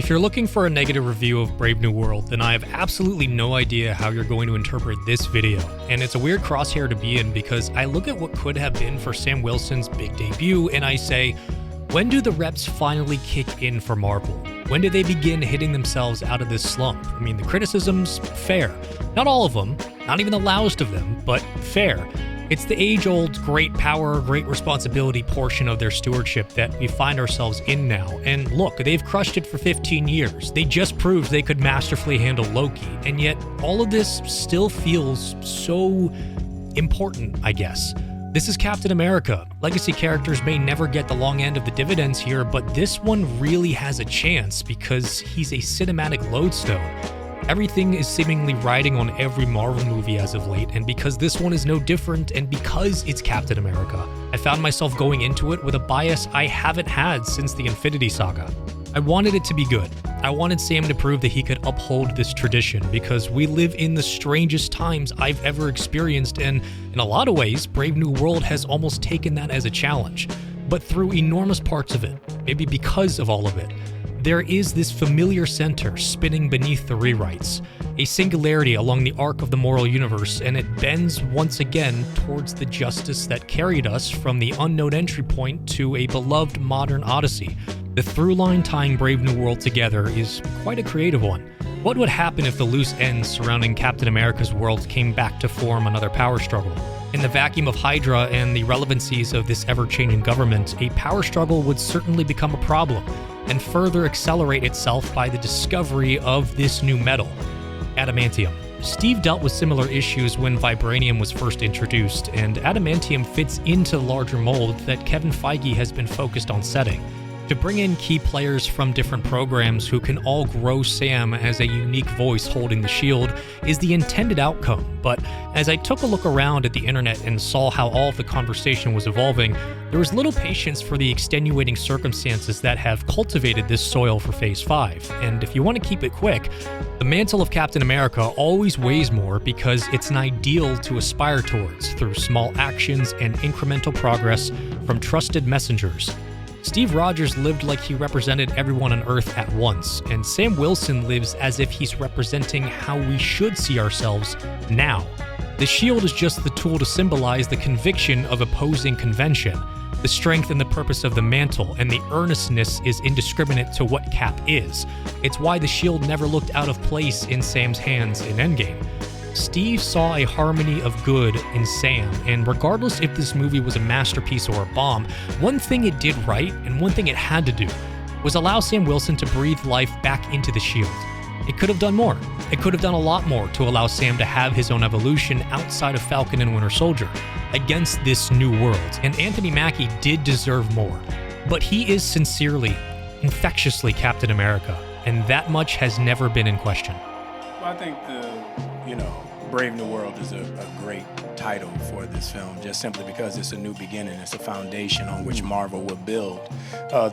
If you're looking for a negative review of Brave New World, then I have absolutely no idea how you're going to interpret this video. And it's a weird crosshair to be in because I look at what could have been for Sam Wilson's big debut and I say, when do the reps finally kick in for Marvel? When do they begin hitting themselves out of this slump? I mean, the criticisms, fair. Not all of them, not even the loudest of them, but fair. It's the age-old great power, great responsibility portion of their stewardship that we find ourselves in now. And look, they've crushed it for 15 years. They just proved they could masterfully handle Loki. And yet, all of this still feels so important, I guess. This is Captain America. Legacy characters may never get the long end of the dividends here, but this one really has a chance because he's a cinematic lodestone. Everything is seemingly riding on every Marvel movie as of late, and because this one is no different, and because it's Captain America, I found myself going into it with a bias I haven't had since the Infinity Saga. I wanted it to be good. I wanted Sam to prove that he could uphold this tradition, because we live in the strangest times I've ever experienced, and in a lot of ways, Brave New World has almost taken that as a challenge. But through enormous parts of it, maybe because of all of it, there is this familiar center spinning beneath the rewrites, a singularity along the arc of the moral universe, and it bends once again towards the justice that carried us from the unknown entry point to a beloved modern odyssey. The through line tying Brave New World together is quite a creative one. What would happen if the loose ends surrounding Captain America's world came back to form another power struggle? In the vacuum of Hydra and the relevancies of this ever-changing government, a power struggle would certainly become a problem, and further accelerate itself by the discovery of this new metal, adamantium. Steve dealt with similar issues when vibranium was first introduced, and adamantium fits into the larger mold that Kevin Feige has been focused on setting. To bring in key players from different programs who can all grow Sam as a unique voice holding the shield is the intended outcome, but as I took a look around at the internet and saw how all of the conversation was evolving, there was little patience for the extenuating circumstances that have cultivated this soil for Phase 5, and if you want to keep it quick, the mantle of Captain America always weighs more because it's an ideal to aspire towards through small actions and incremental progress from trusted messengers. Steve Rogers lived like he represented everyone on Earth at once, and Sam Wilson lives as if he's representing how we should see ourselves now. The shield is just the tool to symbolize the conviction of opposing convention, the strength and the purpose of the mantle, and the earnestness is indiscriminate to what Cap is. It's why the shield never looked out of place in Sam's hands in Endgame. Steve saw a harmony of good in Sam, and regardless if this movie was a masterpiece or a bomb, one thing it did right, and one thing it had to do, was allow Sam Wilson to breathe life back into the shield. It could have done more. It could have done a lot more to allow Sam to have his own evolution outside of Falcon and Winter Soldier, against this new world, and Anthony Mackie did deserve more. But he is sincerely, infectiously Captain America, and that much has never been in question. Well, I think Brave New World is a great title for this film, just simply because it's a new beginning. It's a foundation on which Marvel will build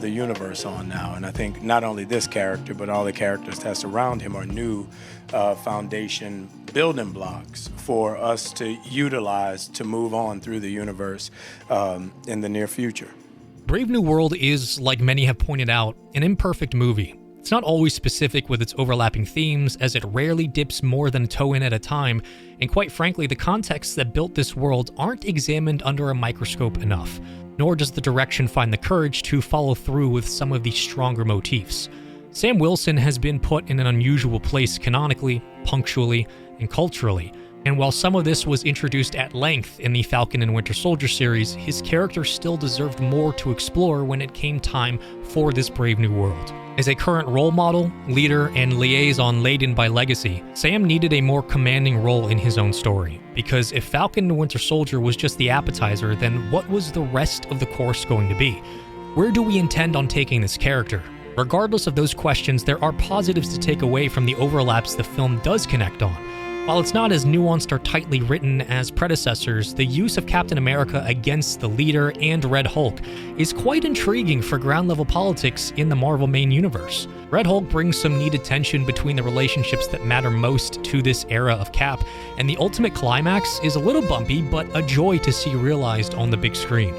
the universe on now. And I think not only this character, but all the characters that surround him are new foundation building blocks for us to utilize to move on through the universe in the near future. Brave New World is, like many have pointed out, an imperfect movie. It's not always specific with its overlapping themes, as it rarely dips more than a toe in at a time, and quite frankly, the contexts that built this world aren't examined under a microscope enough, nor does the direction find the courage to follow through with some of these stronger motifs. Sam Wilson has been put in an unusual place canonically, punctually, and culturally, and while some of this was introduced at length in the Falcon and Winter Soldier series, his character still deserved more to explore when it came time for this Brave New World. As a current role model, leader, and liaison laden by legacy, Sam needed a more commanding role in his own story. Because if Falcon and Winter Soldier was just the appetizer, then what was the rest of the course going to be? Where do we intend on taking this character? Regardless of those questions, there are positives to take away from the overlaps the film does connect on. While it's not as nuanced or tightly written as predecessors, the use of Captain America against the leader and Red Hulk is quite intriguing for ground-level politics in the Marvel main universe. Red Hulk brings some needed tension between the relationships that matter most to this era of Cap, and the ultimate climax is a little bumpy, but a joy to see realized on the big screen.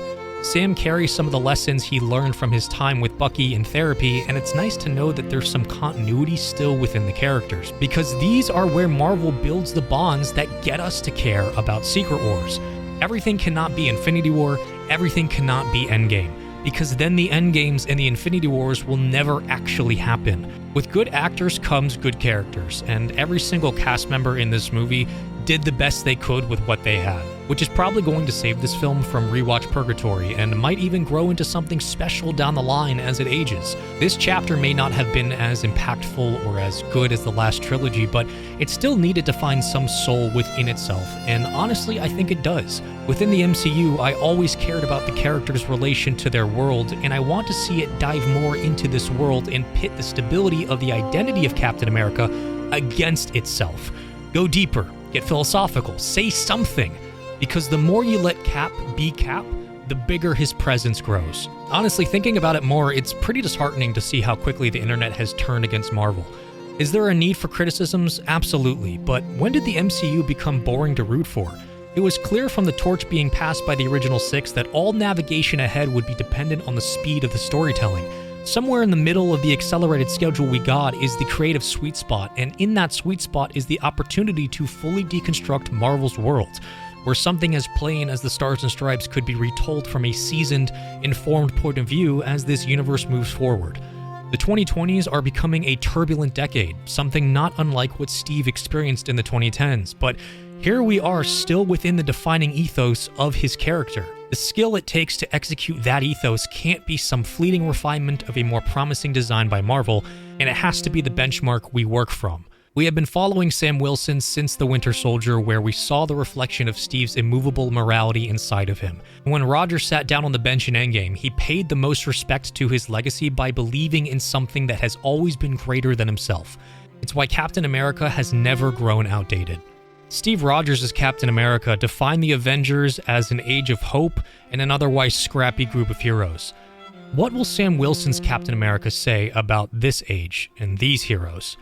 Sam carries some of the lessons he learned from his time with Bucky in therapy, and it's nice to know that there's some continuity still within the characters, because these are where Marvel builds the bonds that get us to care about Secret Wars. Everything cannot be Infinity War, everything cannot be Endgame, because then the Endgames and the Infinity Wars will never actually happen. With good actors comes good characters, and every single cast member in this movie did the best they could with what they had, which is probably going to save this film from rewatch purgatory and might even grow into something special down the line as it ages. This chapter may not have been as impactful or as good as the last trilogy, but it still needed to find some soul within itself, and honestly, I think it does. Within the MCU, I always cared about the characters' relation to their world, and I want to see it dive more into this world and pit the stability of the identity of Captain America against itself. Go deeper, get philosophical, say something, because the more you let Cap be Cap, the bigger his presence grows. Honestly, thinking about it more, it's pretty disheartening to see how quickly the internet has turned against Marvel. Is there a need for criticisms? Absolutely, but when did the MCU become boring to root for? It was clear from the torch being passed by the original six that all navigation ahead would be dependent on the speed of the storytelling. Somewhere in the middle of the accelerated schedule we got is the creative sweet spot, and in that sweet spot is the opportunity to fully deconstruct Marvel's world, where something as plain as the Stars and Stripes could be retold from a seasoned, informed point of view as this universe moves forward. The 2020s are becoming a turbulent decade, something not unlike what Steve experienced in the 2010s, but here we are still within the defining ethos of his character. The skill it takes to execute that ethos can't be some fleeting refinement of a more promising design by Marvel, and it has to be the benchmark we work from. We have been following Sam Wilson since The Winter Soldier, where we saw the reflection of Steve's immovable morality inside of him. When Roger sat down on the bench in Endgame, he paid the most respect to his legacy by believing in something that has always been greater than himself. It's why Captain America has never grown outdated. Steve Rogers as Captain America defined the Avengers as an age of hope and an otherwise scrappy group of heroes. What will Sam Wilson's Captain America say about this age and these heroes?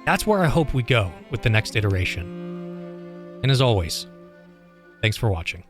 That's where I hope we go with the next iteration. And as always, thanks for watching.